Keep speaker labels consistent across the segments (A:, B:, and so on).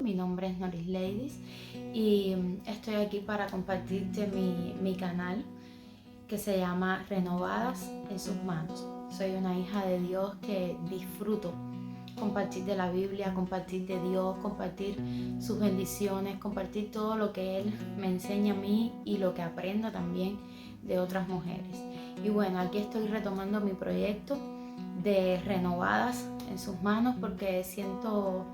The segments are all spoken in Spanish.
A: Mi nombre es Noris Ladies y estoy aquí para compartirte mi canal que se llama Renovadas en sus manos. Soy una hija de Dios que disfruto compartir de la Biblia, compartir de Dios, compartir sus bendiciones, compartir todo lo que Él me enseña a mí y lo que aprendo también de otras mujeres. Y bueno, aquí estoy retomando mi proyecto de Renovadas en sus manos porque siento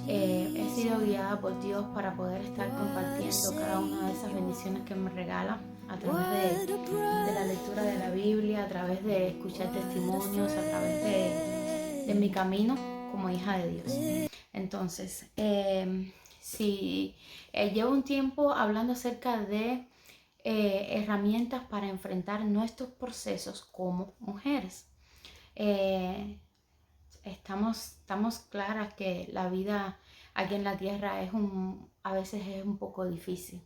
A: he sido guiada por Dios para poder estar compartiendo cada una de esas bendiciones que me regala a través de la lectura de la Biblia, a través de escuchar testimonios, a través de mi camino como hija de Dios. Entonces, si llevo un tiempo hablando acerca de herramientas para enfrentar nuestros procesos como mujeres. Estamos claras que la vida aquí en la tierra a veces es un poco difícil.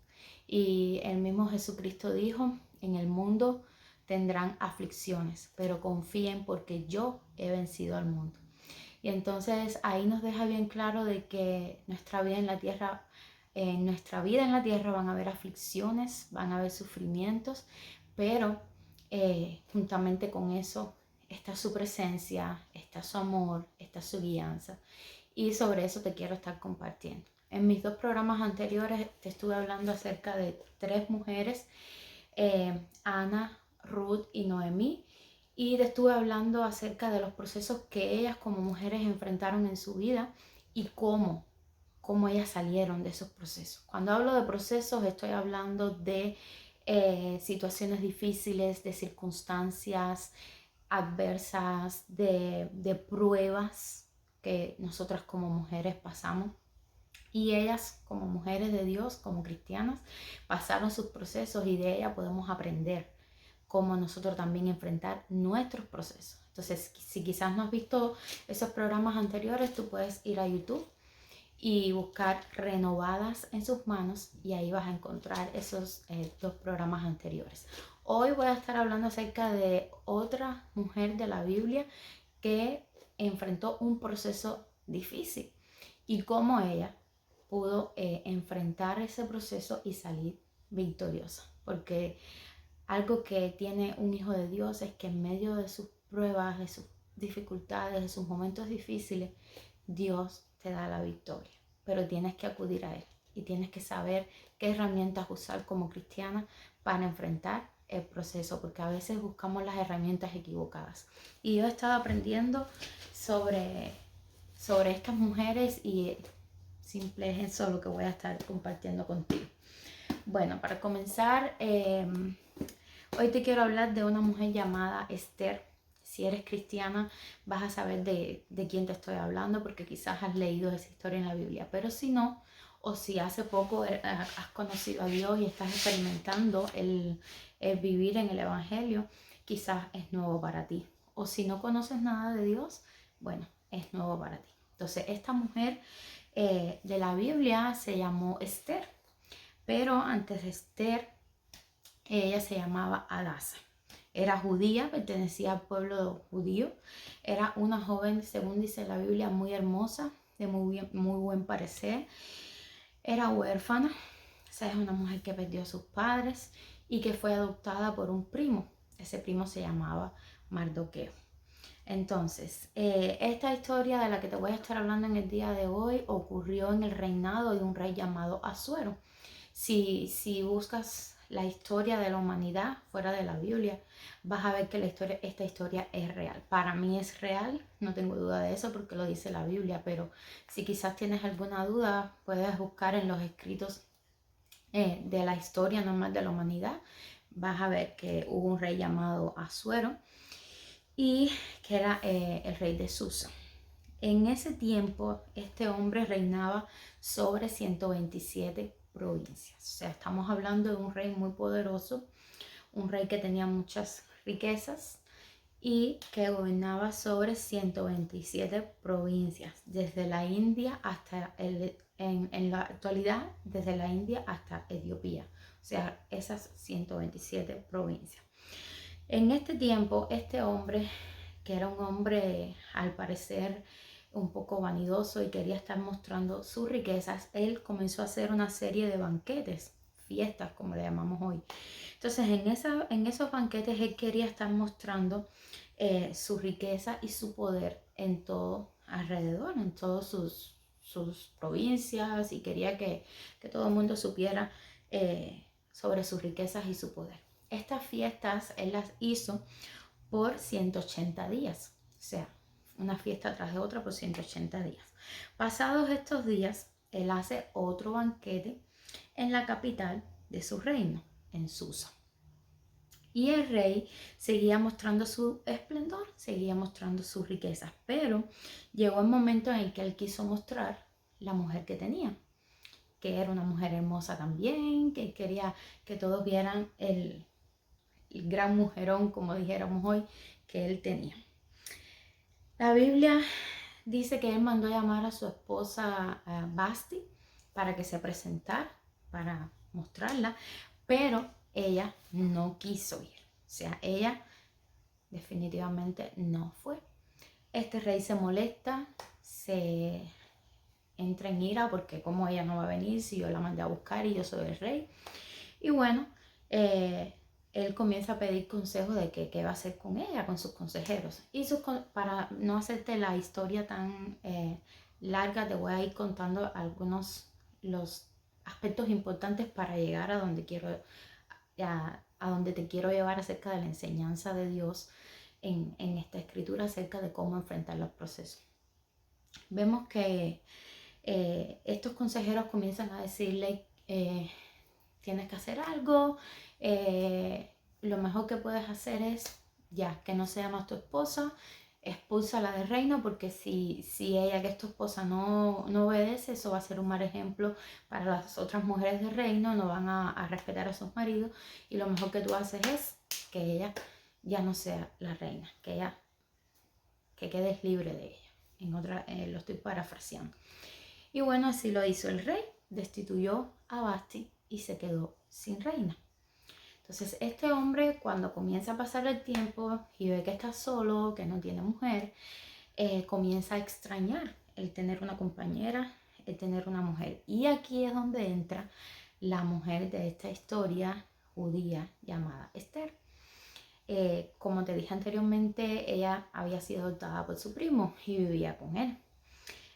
A: Y el mismo Jesucristo dijo, en el mundo tendrán aflicciones, pero confíen porque yo he vencido al mundo. Y entonces ahí nos deja bien claro de que en nuestra vida en la tierra van a haber aflicciones, van a haber sufrimientos, pero juntamente con eso está su presencia, está su amor, está su guianza. Y sobre eso te quiero estar compartiendo. En mis 2 programas anteriores te estuve hablando acerca de 3 mujeres, Ana, Ruth y Noemí. Y te estuve hablando acerca de los procesos que ellas como mujeres enfrentaron en su vida y cómo ellas salieron de esos procesos. Cuando hablo de procesos estoy hablando de situaciones difíciles, de circunstancias adversas, de pruebas que nosotras como mujeres pasamos. Y ellas como mujeres de Dios, como cristianas, pasaron sus procesos y de ellas podemos aprender cómo nosotros también enfrentar nuestros procesos. Entonces, si quizás no has visto esos programas anteriores, tú puedes ir a YouTube y buscar Renovadas en sus manos y ahí vas a encontrar esos 2 programas anteriores. Hoy voy a estar hablando acerca de otra mujer de la Biblia que enfrentó un proceso difícil y cómo ella pudo enfrentar ese proceso y salir victoriosa. Porque algo que tiene un hijo de Dios es que en medio de sus pruebas, de sus dificultades, de sus momentos difíciles, Dios te da la victoria. Pero tienes que acudir a Él y tienes que saber qué herramientas usar como cristiana para enfrentar el proceso, porque a veces buscamos las herramientas equivocadas. Y yo he estado aprendiendo sobre estas mujeres y simple es eso lo que voy a estar compartiendo contigo. Bueno, para comenzar, hoy te quiero hablar de una mujer llamada Esther. Si eres cristiana vas a saber de quién te estoy hablando porque quizás has leído esa historia en la Biblia. Pero si no, o si hace poco has conocido a Dios y estás experimentando el vivir en el Evangelio, quizás es nuevo para ti. O si no conoces nada de Dios, bueno, es nuevo para ti. Entonces, esta mujer de la Biblia se llamó Esther. Pero antes de Esther, ella se llamaba Hadasa. Era judía, pertenecía al pueblo judío. Era una joven, según dice la Biblia, muy hermosa, de muy buen parecer. Era huérfana, o sea, es una mujer que perdió a sus padres y que fue adoptada por un primo. Ese primo se llamaba Mardoqueo. Entonces, esta historia de la que te voy a estar hablando en el día de hoy ocurrió en el reinado de un rey llamado Asuero. Si buscas la historia de la humanidad fuera de la Biblia, vas a ver que esta historia es real. Para mí es real, no tengo duda de eso porque lo dice la Biblia, pero si quizás tienes alguna duda, puedes buscar en los escritos de la historia normal de la humanidad. Vas a ver que hubo un rey llamado Asuero y que era el rey de Susa. En ese tiempo, este hombre reinaba sobre 127 provincias. O sea, estamos hablando de un rey muy poderoso, un rey que tenía muchas riquezas y que gobernaba sobre 127 provincias, desde la India hasta en la actualidad, desde la India hasta Etiopía. O sea, esas 127 provincias. En este tiempo, este hombre, que era un hombre al parecer un poco vanidoso y quería estar mostrando sus riquezas, él comenzó a hacer una serie de banquetes, fiestas como le llamamos hoy. Entonces en esos banquetes él quería estar mostrando su riqueza y su poder en todo alrededor, en todas sus provincias, y quería que todo el mundo supiera sobre sus riquezas y su poder. Estas fiestas él las hizo por 180 días, o sea, una fiesta tras de otra por 180 días. Pasados estos días, él hace otro banquete en la capital de su reino, en Susa. Y el rey seguía mostrando su esplendor, seguía mostrando sus riquezas, pero llegó el momento en el que él quiso mostrar la mujer que tenía, que era una mujer hermosa también, que quería que todos vieran el gran mujerón, como dijéramos hoy, que él tenía. La Biblia dice que él mandó a llamar a su esposa Basti para que se presentara, para mostrarla, pero ella no quiso ir. O sea, ella definitivamente no fue. Este rey se molesta, se entra en ira porque como ella no va a venir si yo la mandé a buscar y yo soy el rey. Y bueno, él comienza a pedir consejos de qué va a hacer con ella, con sus consejeros. Y para no hacerte la historia tan larga, te voy a ir contando algunos los aspectos importantes para llegar a donde a donde te quiero llevar acerca de la enseñanza de Dios en esta escritura acerca de cómo enfrentar los procesos. Vemos que estos consejeros comienzan a decirle tienes que hacer algo, lo mejor que puedes hacer es ya que no sea más tu esposa, expúlsala del reino, porque si ella, que es tu esposa, no obedece, eso va a ser un mal ejemplo para las otras mujeres del reino, no van a respetar a sus maridos, y lo mejor que tú haces es que ella ya no sea la reina, que quedes libre de ella. Lo estoy parafraseando. Y bueno, así lo hizo el rey, destituyó a Basti y se quedó sin reina. Entonces este hombre, cuando comienza a pasar el tiempo y ve que está solo, que no tiene mujer, comienza a extrañar el tener una compañera, el tener una mujer. Y aquí es donde entra la mujer de esta historia judía llamada Esther. Como te dije anteriormente, ella había sido adoptada por su primo y vivía con él.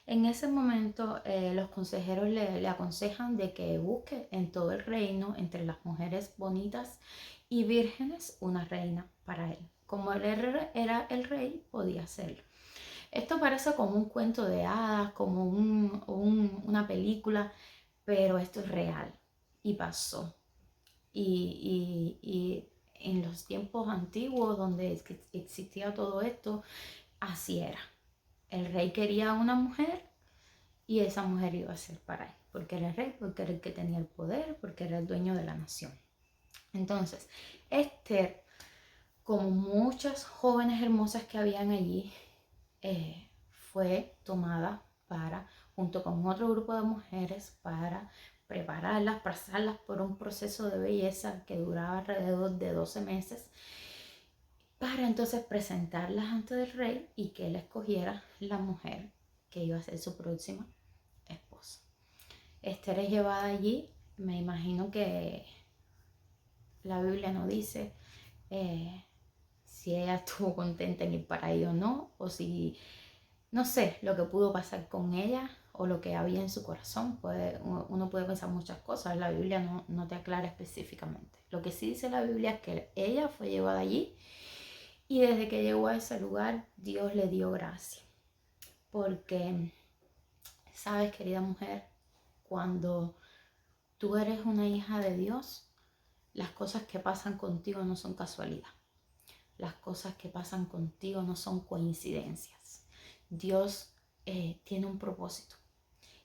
A: En ese momento los consejeros le aconsejan de que busque en todo el reino, entre las mujeres bonitas y vírgenes, una reina para él. Como él era el rey, podía hacerlo. Esto parece como un cuento de hadas, como una película, pero esto es real y pasó. Y en los tiempos antiguos donde existía todo esto, así era. El rey quería una mujer y esa mujer iba a ser para él, porque era el rey, porque era el que tenía el poder, porque era el dueño de la nación. Entonces, Esther, como muchas jóvenes hermosas que habían allí, fue tomada junto con otro grupo de mujeres, para prepararlas, pasarlas por un proceso de belleza que duraba alrededor de 12 meses, para entonces presentarlas ante el rey y que él escogiera la mujer que iba a ser su próxima esposa. Esther es llevada allí, me imagino que la Biblia no dice si ella estuvo contenta en ir para ahí o no, o si, no sé, lo que pudo pasar con ella o lo que había en su corazón. Uno puede pensar muchas cosas, la Biblia no te aclara específicamente. Lo que sí dice la Biblia es que ella fue llevada allí y desde que llegó a ese lugar Dios le dio gracia. Porque, sabes, querida mujer, cuando tú eres una hija de Dios, las cosas que pasan contigo no son casualidad. Las cosas que pasan contigo no son coincidencias. Dios tiene un propósito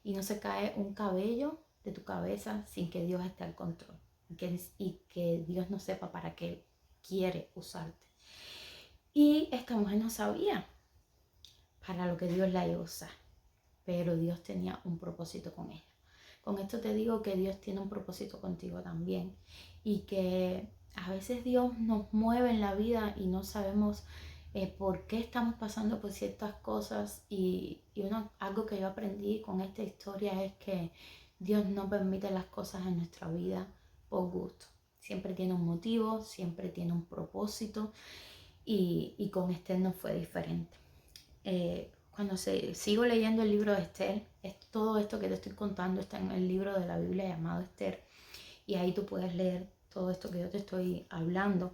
A: y no se cae un cabello de tu cabeza sin que Dios esté al control y que Dios no sepa para qué quiere usarte. Y esta mujer no sabía para lo que Dios la iba a usar, pero Dios tenía un propósito con ella. Con esto te digo que Dios tiene un propósito contigo también, y que a veces Dios nos mueve en la vida y no sabemos por qué estamos pasando por ciertas cosas. Algo que yo aprendí con esta historia es que Dios no permite las cosas en nuestra vida por gusto. Siempre tiene un motivo, siempre tiene un propósito, y con Esther no fue diferente. Cuando sigo leyendo el libro de Esther, todo esto que te estoy contando está en el libro de la Biblia llamado Esther, y ahí tú puedes leer todo esto que yo te estoy hablando.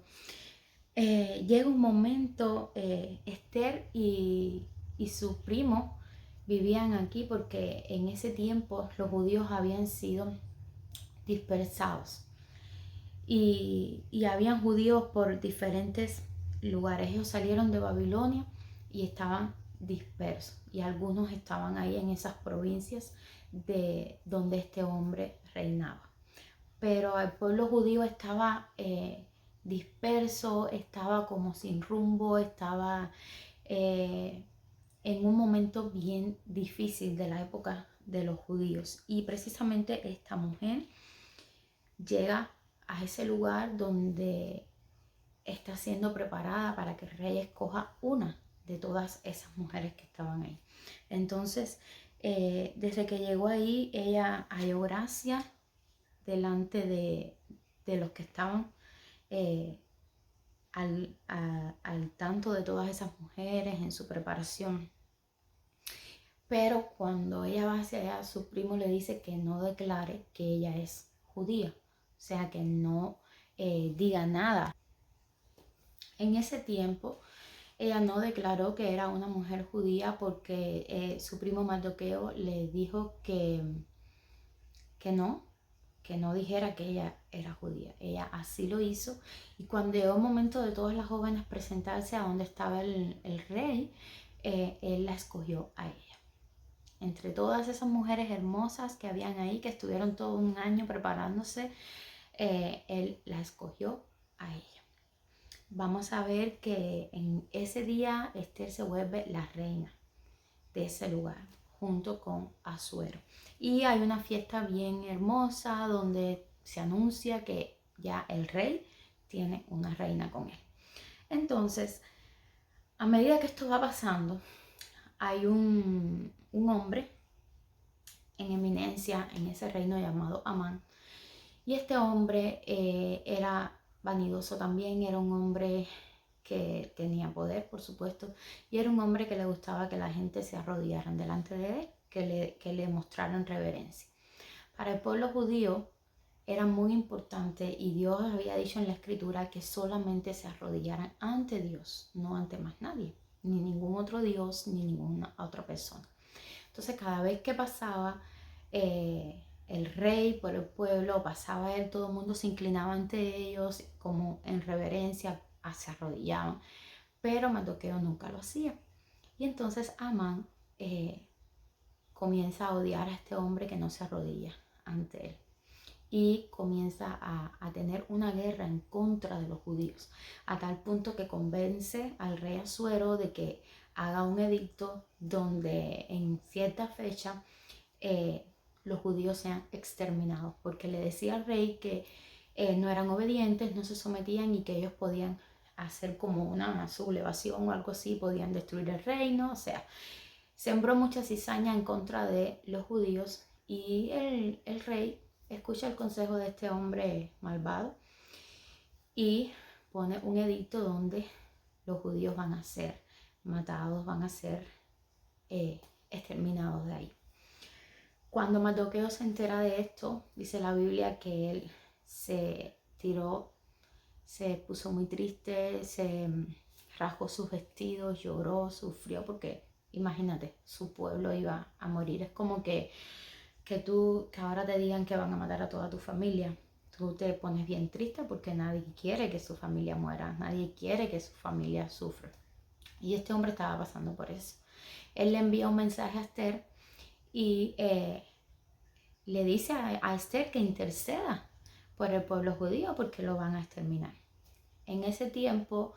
A: Llega un momento, Esther y su primo vivían aquí porque en ese tiempo los judíos habían sido dispersados, y habían judíos por diferentes lugares. Ellos salieron de Babilonia y estaban dispersos, y algunos estaban ahí en esas provincias de donde este hombre reinaba. Pero el pueblo judío estaba disperso, estaba como sin rumbo, estaba en un momento bien difícil de la época de los judíos. Y precisamente esta mujer llega a ese lugar donde está siendo preparada para que el rey escoja una de todas esas mujeres que estaban ahí. Entonces, desde que llegó ahí, ella halló gracia delante de los que estaban al tanto de todas esas mujeres en su preparación. Pero cuando ella va hacia allá, su primo le dice que no declare que ella es judía, o sea, que no diga nada. En ese tiempo, ella no declaró que era una mujer judía porque su primo Mardoqueo le dijo que no dijera que ella era judía. Ella así lo hizo, y cuando llegó el momento de todas las jóvenes presentarse a donde estaba el rey, él la escogió a ella. Entre todas esas mujeres hermosas que habían ahí, que estuvieron todo un año preparándose, él la escogió a ella. Vamos a ver que en ese día Esther se vuelve la reina de ese lugar, junto con Asuero. Y hay una fiesta bien hermosa donde se anuncia que ya el rey tiene una reina con él. Entonces, a medida que esto va pasando, hay un hombre en eminencia en ese reino llamado Amán. Y este hombre era vanidoso también, era un hombre que tenía poder, por supuesto, y era un hombre que le gustaba que la gente se arrodillaran delante de él, que le mostraran reverencia. Para el pueblo judío era muy importante, y Dios había dicho en la escritura que solamente se arrodillaran ante Dios, no ante más nadie, ni ningún otro Dios, ni ninguna otra persona. Entonces, cada vez que pasaba el rey por el pueblo, pasaba él, todo el mundo se inclinaba ante ellos como en reverencia, se arrodillaban, pero Mardoqueo nunca lo hacía. Y entonces Amán comienza a odiar a este hombre que no se arrodilla ante él, y comienza a tener una guerra en contra de los judíos, a tal punto que convence al rey Asuero de que haga un edicto donde en cierta fecha los judíos sean exterminados, porque le decía al rey que no eran obedientes, no se sometían, y que ellos podían hacer como una sublevación o algo así, podían destruir el reino. O sea, sembró mucha cizaña en contra de los judíos, y el rey escucha el consejo de este hombre malvado y pone un edicto donde los judíos van a ser matados, van a ser exterminados de ahí. Cuando Mardoqueo se entera de esto, dice la Biblia que él se tiró, se puso muy triste, se rasgó sus vestidos, lloró, sufrió, porque imagínate, su pueblo iba a morir. Es como que ahora te digan que van a matar a toda tu familia. Tú te pones bien triste porque nadie quiere que su familia muera, nadie quiere que su familia sufra. Y este hombre estaba pasando por eso. Él le envía un mensaje a Esther y le dice a Esther que interceda por el pueblo judío porque lo van a exterminar. En ese tiempo,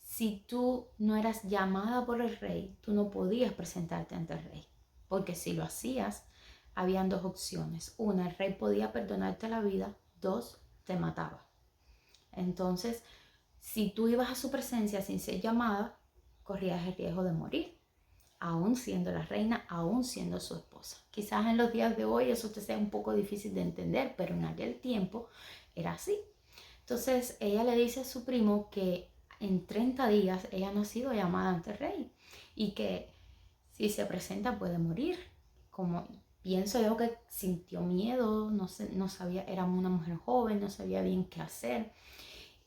A: si tú no eras llamada por el rey, tú no podías presentarte ante el rey, porque si lo hacías, habían dos opciones. Una, el rey podía perdonarte la vida; dos, te mataba. Entonces, si tú ibas a su presencia sin ser llamada, corrías el riesgo de morir, aún siendo la reina, aún siendo su esposa. Quizás en los días de hoy eso te sea un poco difícil de entender, pero en aquel tiempo era así. Entonces ella le dice a su primo que en 30 días ella no ha sido llamada ante el rey y que si se presenta puede morir. Como pienso yo que sintió miedo, no sabía, era una mujer joven, no sabía bien qué hacer.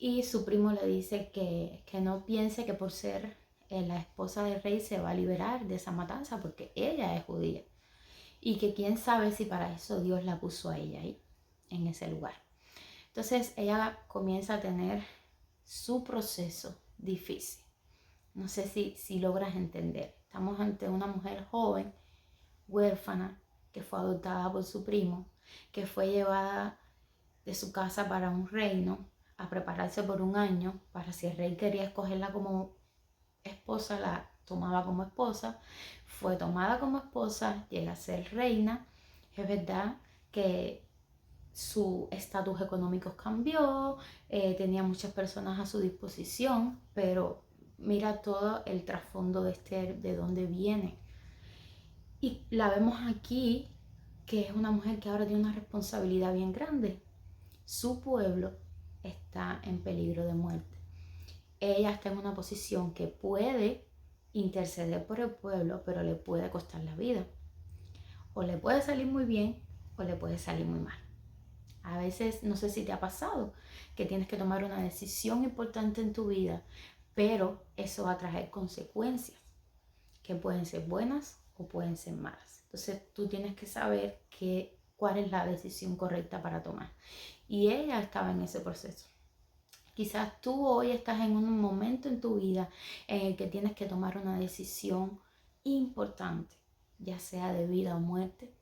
A: Y su primo le dice que no piense que por ser la esposa del rey se va a liberar de esa matanza porque ella es judía. Y que quién sabe si para eso Dios la puso a ella ahí, en ese lugar. Entonces ella comienza a tener su proceso difícil. No sé si logras entender. Estamos ante una mujer joven, huérfana, que fue adoptada por su primo, que fue llevada de su casa para un reino a prepararse por un año para si el rey quería escogerla como esposa, la tomaba como esposa, fue tomada como esposa, llega a ser reina. Es verdad que su estatus económico cambió, tenía muchas personas a su disposición, pero mira todo el trasfondo de Esther, de dónde viene. Y la vemos aquí, que es una mujer que ahora tiene una responsabilidad bien grande. Su pueblo está en peligro de muerte. Ella está en una posición que puede interceder por el pueblo, pero le puede costar la vida. O le puede salir muy bien o le puede salir muy mal. A veces, no sé si te ha pasado, que tienes que tomar una decisión importante en tu vida, pero eso va a traer consecuencias que pueden ser buenas o pueden ser malas. Entonces tú tienes que saber cuál es la decisión correcta para tomar. Y ella estaba en ese proceso. Quizás tú hoy estás en un momento en tu vida en el que tienes que tomar una decisión importante, ya sea de vida o muerte,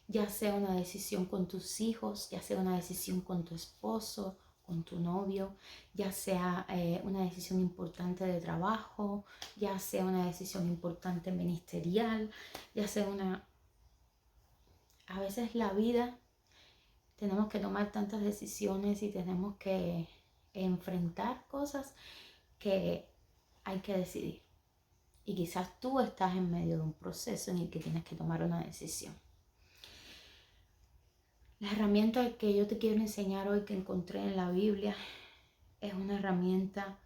A: ya sea una decisión con tus hijos, ya sea una decisión con tu esposo, con tu novio, ya sea una decisión importante de trabajo, ya sea una decisión importante ministerial, ya sea una... A veces la vida tenemos que tomar tantas decisiones y tenemos que enfrentar cosas que hay que decidir. Y quizás tú estás en medio de un proceso en el que tienes que tomar una decisión. La herramienta que yo te quiero enseñar hoy, que encontré en la Biblia, es una herramienta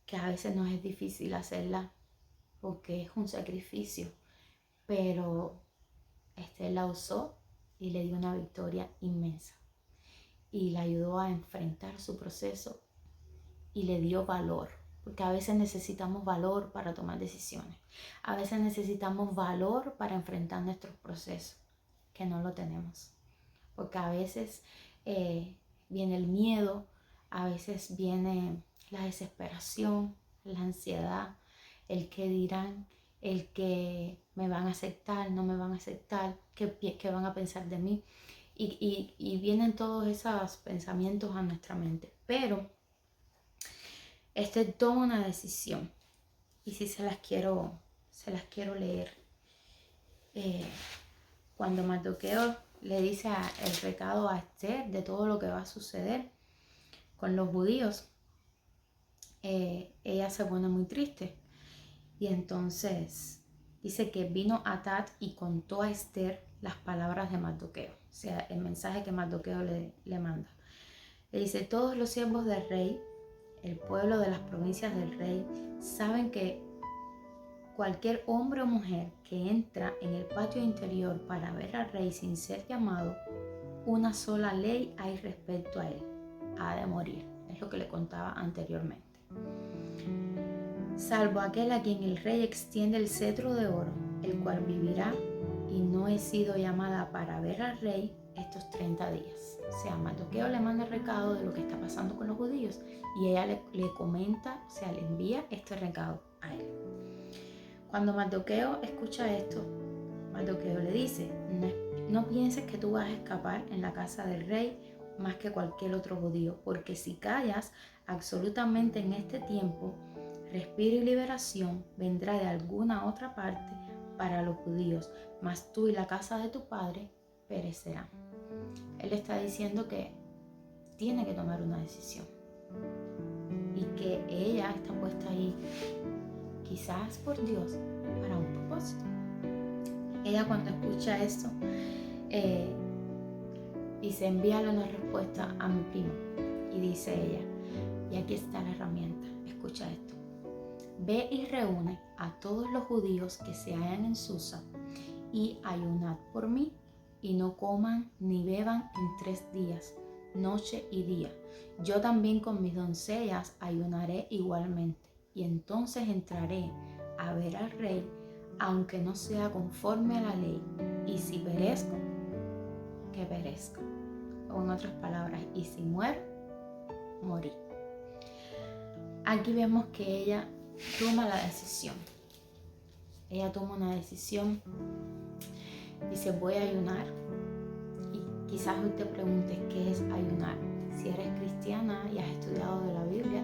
A: que a veces nos es difícil hacerla porque es un sacrificio, pero Esther la usó y le dio una victoria inmensa y la ayudó a enfrentar su proceso y le dio valor, porque a veces necesitamos valor para tomar decisiones, a veces necesitamos valor para enfrentar nuestros procesos, que no lo tenemos, porque a veces viene el miedo, a veces viene la desesperación, la ansiedad, el que dirán, el que me van a aceptar, no me van a aceptar, qué van a pensar de mí. Y vienen todos esos pensamientos a nuestra mente. Pero este toma una decisión. Y si se las quiero leer. Cuando Mardoqueo le dice el recado a Esther de todo lo que va a suceder con los judíos, ella se pone muy triste. Y entonces dice que vino Hatat y contó a Esther las palabras de Mardoqueo, o sea, el mensaje que Mardoqueo le manda. Le dice: todos los siervos del rey, el pueblo de las provincias del rey, saben que cualquier hombre o mujer que entra en el patio interior para ver al rey sin ser llamado, una sola ley hay respecto a él: ha de morir. Es lo que le contaba anteriormente. Salvo aquel a quien el rey extiende el cetro de oro, el cual vivirá, y no he sido llamada para ver al rey estos 30 días. O sea, Mardoqueo le manda el recado de lo que está pasando con los judíos y ella le comenta, o sea, le envía este recado a él. Cuando Mardoqueo escucha esto, Mardoqueo le dice: no pienses que tú vas a escapar en la casa del rey más que cualquier otro judío, porque si callas absolutamente en este tiempo, respiro y liberación vendrá de alguna otra parte para los judíos, mas tú y la casa de tu padre perecerán. Él está diciendo que tiene que tomar una decisión. y que ella está puesta ahí quizás por Dios para un propósito. Ella cuando escucha esto dice, envíale una respuesta a mi primo, y dice ella, y aquí está la herramienta, escucha esto: ve y reúne a todos los judíos que se hallan en Susa y ayunad por mí, y no coman ni beban en 3 días, noche y día. Yo también con mis doncellas ayunaré igualmente, y entonces entraré a ver al rey, aunque no sea conforme a la ley, y si perezco, que perezca. O en otras palabras, y si muero, morí. Aquí vemos que ella toma la decisión. Ella toma una decisión, dice, voy a ayunar. Y quizás hoy te preguntes qué es ayunar. Si eres cristiana y has estudiado de la Biblia,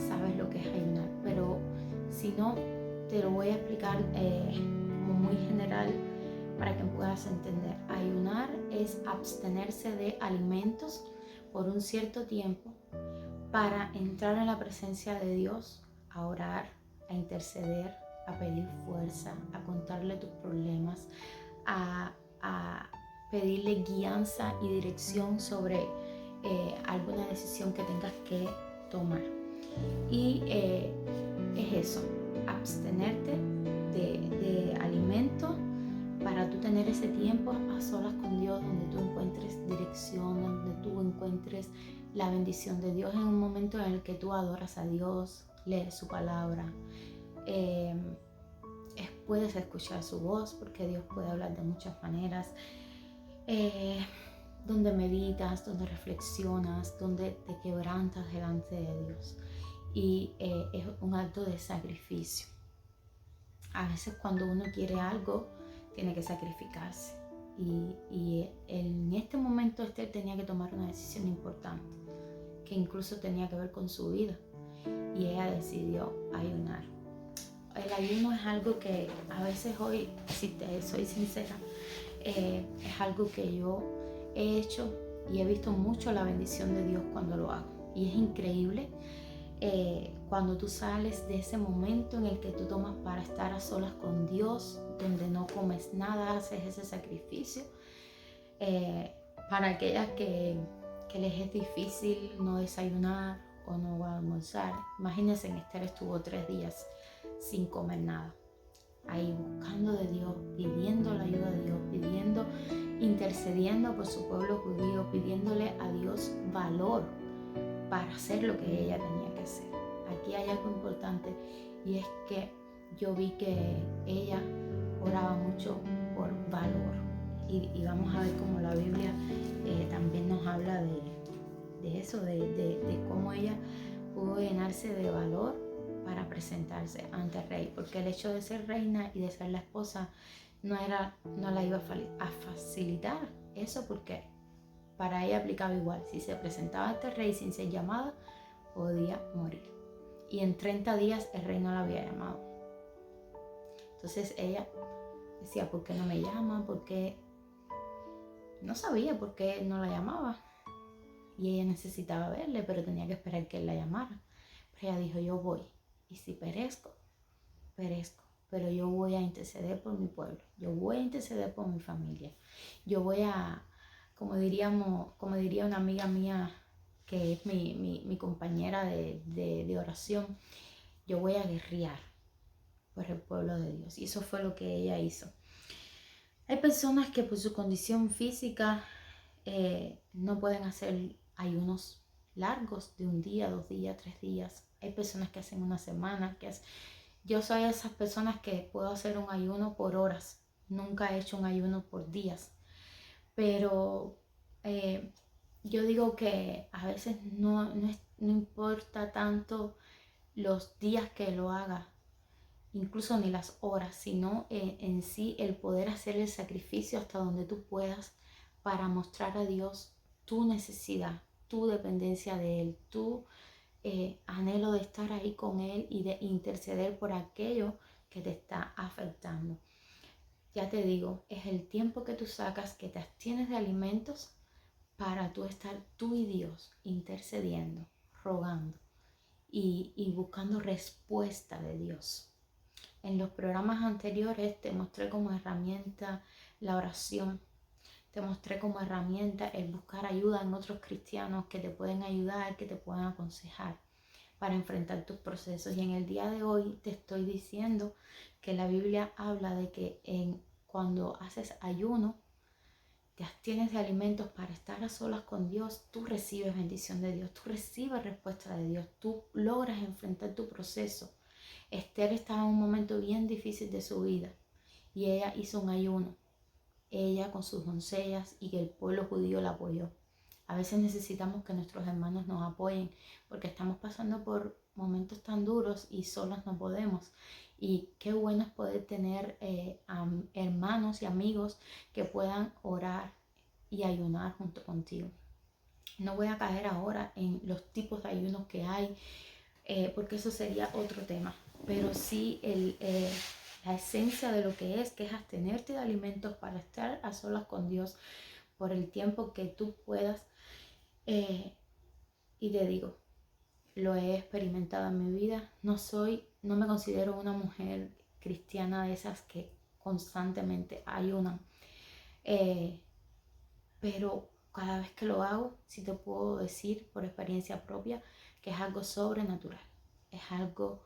A: sabes lo que es ayunar. Pero si no, te lo voy a explicar como muy general para que puedas entender. Ayunar es abstenerse de alimentos por un cierto tiempo para entrar en la presencia de Dios, a orar, a interceder, a pedir fuerza, a contarle tus problemas, a pedirle guianza y dirección sobre alguna decisión que tengas que tomar. Y es eso, abstenerte de alimentos para tú tener ese tiempo a solas con Dios, donde tú encuentres dirección, donde tú encuentres la bendición de Dios en un momento en el que tú adoras a Dios, lees su palabra, puedes escuchar su voz, porque Dios puede hablar de muchas maneras, donde meditas, donde reflexionas, donde te quebrantas delante de Dios, y es un acto de sacrificio. A veces cuando uno quiere algo, tiene que sacrificarse, y en este momento Esther tenía que tomar una decisión importante, que incluso tenía que ver con su vida, y ella decidió ayunar. El ayuno es algo que a veces hoy, si te soy sincera, es algo que yo he hecho y he visto mucho la bendición de Dios cuando lo hago. Y es increíble cuando tú sales de ese momento en el que tú tomas para estar a solas con Dios, donde no comes nada, haces ese sacrificio. Para aquellas que les es difícil no desayunar o no almorzar, imagínense, Esther estuvo 3 días sin comer nada, ahí buscando de Dios, pidiendo la ayuda de Dios, intercediendo por su pueblo judío, pidiéndole a Dios valor para hacer lo que ella tenía que hacer. Aquí hay algo importante, y es que yo vi que ella oraba mucho por valor, y vamos a ver cómo la Biblia también nos habla de eso, de cómo ella pudo llenarse de valor para presentarse ante el rey, porque el hecho de ser reina y de ser la esposa no la iba a facilitar eso, porque para ella aplicaba igual. Si se presentaba ante el rey sin ser llamada, podía morir, y en 30 días el rey no la había llamado. Entonces ella decía, ¿por qué no me llama? ¿Por qué? No sabía por qué no la llamaba, y ella necesitaba verle, pero tenía que esperar que él la llamara. Pero ella dijo, yo voy, y si perezco, perezco, pero yo voy a interceder por mi pueblo, yo voy a interceder por mi familia, yo voy a, como diría una amiga mía que es mi compañera de oración, yo voy a guerrear por el pueblo de Dios. Y eso fue lo que ella hizo. Hay personas que por su condición física no pueden hacer ayunos largos de 1 día, 2 días, 3 días. Hay personas que hacen una semana, yo soy de esas personas que puedo hacer un ayuno por horas. Nunca he hecho un ayuno por días. Pero yo digo que a veces no importa tanto los días que lo haga, incluso ni las horas, sino en sí el poder hacer el sacrificio hasta donde tú puedas para mostrar a Dios tu necesidad, tu dependencia de Él, tu anhelo de estar ahí con Él y de interceder por aquello que te está afectando. Ya te digo, es el tiempo que tú sacas, que te abstienes de alimentos para tú estar tú y Dios intercediendo, rogando y buscando respuesta de Dios. En los programas anteriores te mostré como herramienta la oración. Te mostré como herramienta el buscar ayuda en otros cristianos que te pueden ayudar, que te pueden aconsejar para enfrentar tus procesos. Y en el día de hoy te estoy diciendo que la Biblia habla de que cuando haces ayuno, te abstienes de alimentos para estar a solas con Dios, tú recibes bendición de Dios, tú recibes respuesta de Dios, tú logras enfrentar tu proceso. Esther estaba en un momento bien difícil de su vida y ella hizo un ayuno, ella con sus doncellas, y que el pueblo judío la apoyó. A veces necesitamos que nuestros hermanos nos apoyen porque estamos pasando por momentos tan duros y solos no podemos. Y qué bueno es poder tener hermanos y amigos que puedan orar y ayunar junto contigo. No voy a caer ahora en los tipos de ayunos que hay, porque eso sería otro tema. Pero sí la esencia de lo que es abstenerte de alimentos para estar a solas con Dios por el tiempo que tú puedas. Y te digo, lo he experimentado en mi vida. No me considero una mujer cristiana de esas que constantemente ayunan. Pero cada vez que lo hago, sí te puedo decir por experiencia propia que es algo sobrenatural. Es algo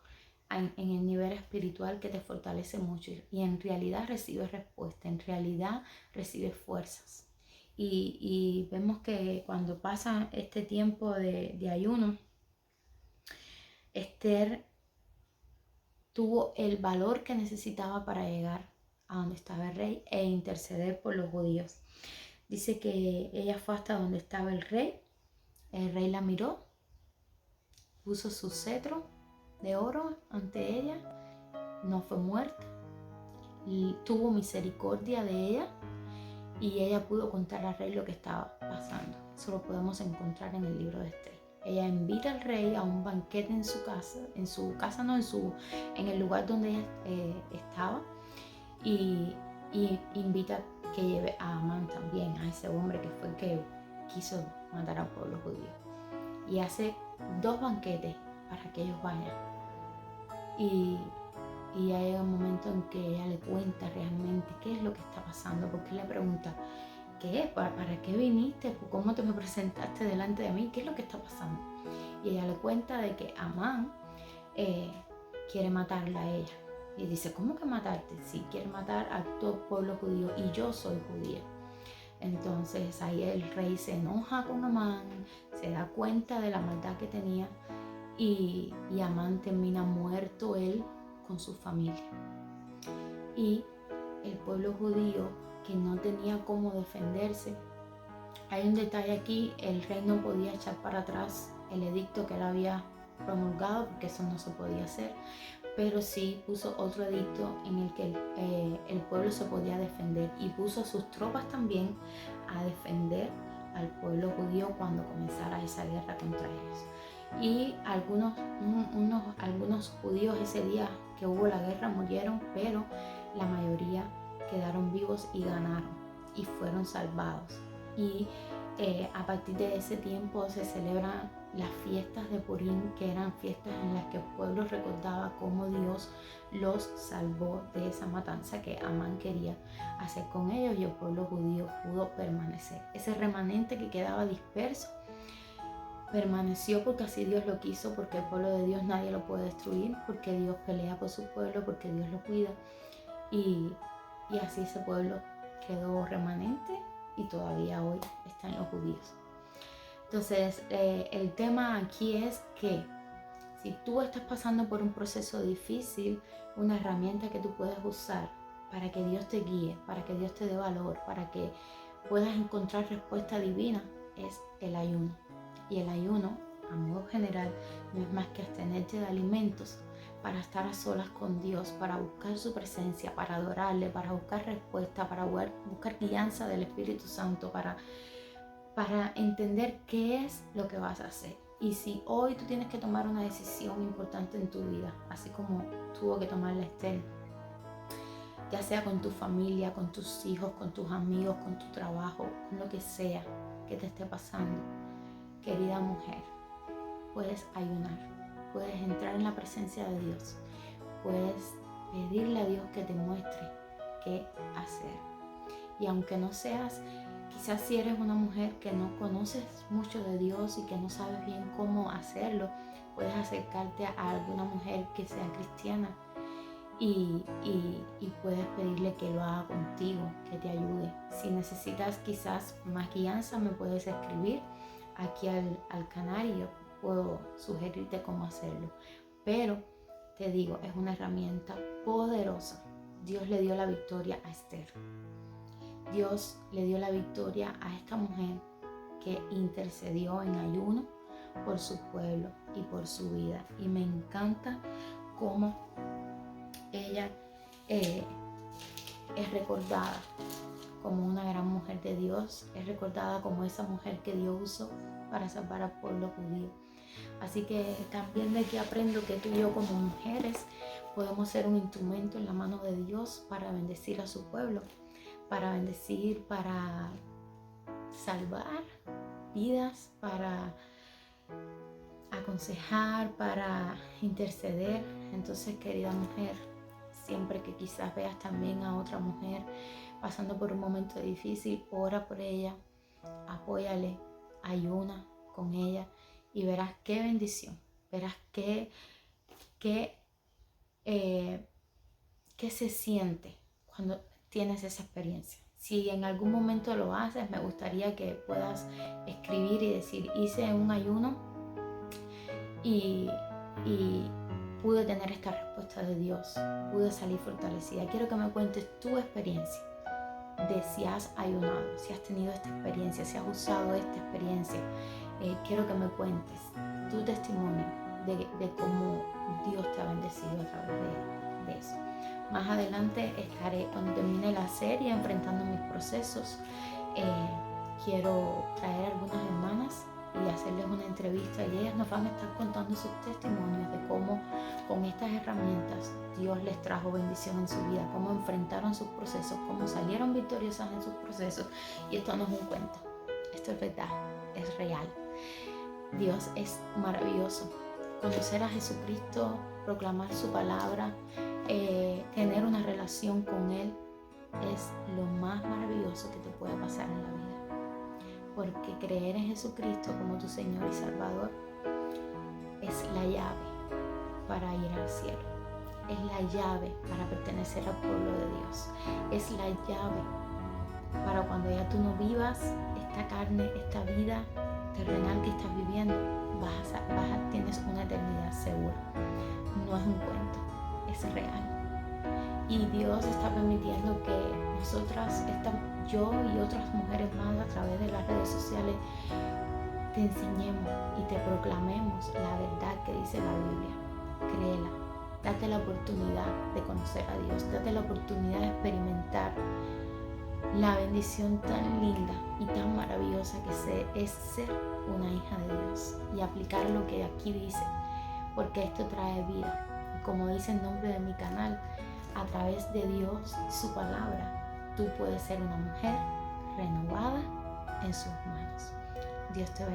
A: en el nivel espiritual que te fortalece mucho y en realidad recibes respuesta, en realidad recibes fuerzas. Y vemos que cuando pasa este tiempo de ayuno, Esther tuvo el valor que necesitaba para llegar a donde estaba el rey e interceder por los judíos. Dice que ella fue hasta donde estaba el rey la miró, puso su cetro de oro ante ella, no fue muerta, y tuvo misericordia de ella y ella pudo contar al rey lo que estaba pasando. Eso lo podemos encontrar en el libro de Esther. Ella invita al rey a un banquete en su casa no, en el lugar donde ella estaba, y invita que lleve a Amán también, a ese hombre que fue el que quiso matar al pueblo judío. Y hace 2 banquetes para que ellos vayan. Y ya llega un momento en que ella le cuenta realmente qué es lo que está pasando, porque le pregunta, ¿qué? ¿Para qué viniste? ¿Cómo te me presentaste delante de mí? ¿Qué es lo que está pasando? Y ella le cuenta de que Amán quiere matarla a ella. Y dice, ¿cómo que matarte? Sí, quiere matar a todo el pueblo judío y yo soy judía. Entonces ahí el rey se enoja con Amán, se da cuenta de la maldad que tenía y Amán termina muerto él con su familia. Y el pueblo judío, que no tenía cómo defenderse, hay un detalle aquí, el rey no podía echar para atrás el edicto que él había promulgado porque eso no se podía hacer, pero sí puso otro edicto en el que el pueblo se podía defender y puso a sus tropas también a defender al pueblo judío cuando comenzara esa guerra contra ellos. Y algunos judíos ese día que hubo la guerra murieron, pero la mayoría quedaron vivos y ganaron y fueron salvados. Y a partir de ese tiempo se celebran las fiestas de Purim, que eran fiestas en las que el pueblo recordaba cómo Dios los salvó de esa matanza que Amán quería hacer con ellos, y el pueblo judío pudo permanecer. Ese remanente que quedaba disperso permaneció porque así Dios lo quiso, porque el pueblo de Dios nadie lo puede destruir, porque Dios pelea por su pueblo, porque Dios lo cuida, y así ese pueblo quedó remanente y todavía hoy están los judíos. Entonces el tema aquí es que si tú estás pasando por un proceso difícil, una herramienta que tú puedes usar para que Dios te guíe, para que Dios te dé valor, para que puedas encontrar respuesta divina, es el ayuno. Y el ayuno, a modo general, no es más que abstenerte de alimentos para estar a solas con Dios, para buscar su presencia, para adorarle, para buscar respuesta, para buscar guianza del Espíritu Santo, para entender qué es lo que vas a hacer. Y si hoy tú tienes que tomar una decisión importante en tu vida, así como tuvo que tomarla Esther, ya sea con tu familia, con tus hijos, con tus amigos, con tu trabajo, con lo que sea que te esté pasando, querida mujer, puedes ayunar. puedes entrar en la presencia de Dios, puedes pedirle a Dios que te muestre qué hacer. Y aunque no seas, quizás si eres una mujer que no conoces mucho de Dios y que no sabes bien cómo hacerlo, puedes acercarte a alguna mujer que sea cristiana y puedes pedirle que lo haga contigo, que te ayude. Si necesitas quizás más guianza, me puedes escribir aquí al canal y yo puedo sugerirte cómo hacerlo. Pero te digo, es una herramienta poderosa. Dios le dio la victoria a Esther. Dios le dio la victoria a esta mujer que intercedió en ayuno por su pueblo y por su vida. Y me encanta cómo ella es recordada como una gran mujer de Dios, es recordada como esa mujer que Dios usó para salvar al pueblo judío. Así que también de aquí aprendo que tú y yo como mujeres podemos ser un instrumento en la mano de Dios para bendecir a su pueblo, para bendecir, para salvar vidas, para aconsejar, para interceder. Entonces, querida mujer, siempre que quizás veas también a otra mujer pasando por un momento difícil, ora por ella, apóyale, ayuna con ella y verás qué bendición, verás qué se siente cuando tienes esa experiencia. Si en algún momento lo haces, me gustaría que puedas escribir y decir, hice un ayuno y pude tener esta respuesta de Dios, pude salir fortalecida. Quiero que me cuentes tu experiencia de si has ayunado, si has tenido esta experiencia, si has usado esta experiencia. Quiero que me cuentes tu testimonio de cómo Dios te ha bendecido a través de eso. Más adelante estaré, cuando termine la serie, enfrentando mis procesos. Quiero traer a algunas hermanas y hacerles una entrevista y ellas nos van a estar contando sus testimonios de cómo con estas herramientas Dios les trajo bendición en su vida, cómo enfrentaron sus procesos, cómo salieron victoriosas en sus procesos. Y esto no es un cuento, esto es verdad, es real. Dios es maravilloso. Conocer a Jesucristo, proclamar su palabra, tener una relación con Él es lo más maravilloso que te puede pasar en la vida. Porque creer en Jesucristo como tu Señor y Salvador es la llave para ir al cielo. Es la llave para pertenecer al pueblo de Dios. Es la llave para cuando ya tú no vivas esta carne, esta vida terrenal que estás viviendo, tienes una eternidad segura. No es un cuento, es real. Y Dios está permitiendo que nosotras, yo y otras mujeres más a través de las redes sociales, te enseñemos y te proclamemos la verdad que dice la Biblia. Créela, date la oportunidad de conocer a Dios, date la oportunidad de experimentar la bendición tan linda y tan maravillosa que es ser una hija de Dios y aplicar lo que aquí dice, porque esto trae vida. Y como dice el nombre de mi canal, a través de Dios, su palabra, tú puedes ser una mujer renovada en sus manos. Dios te bendiga.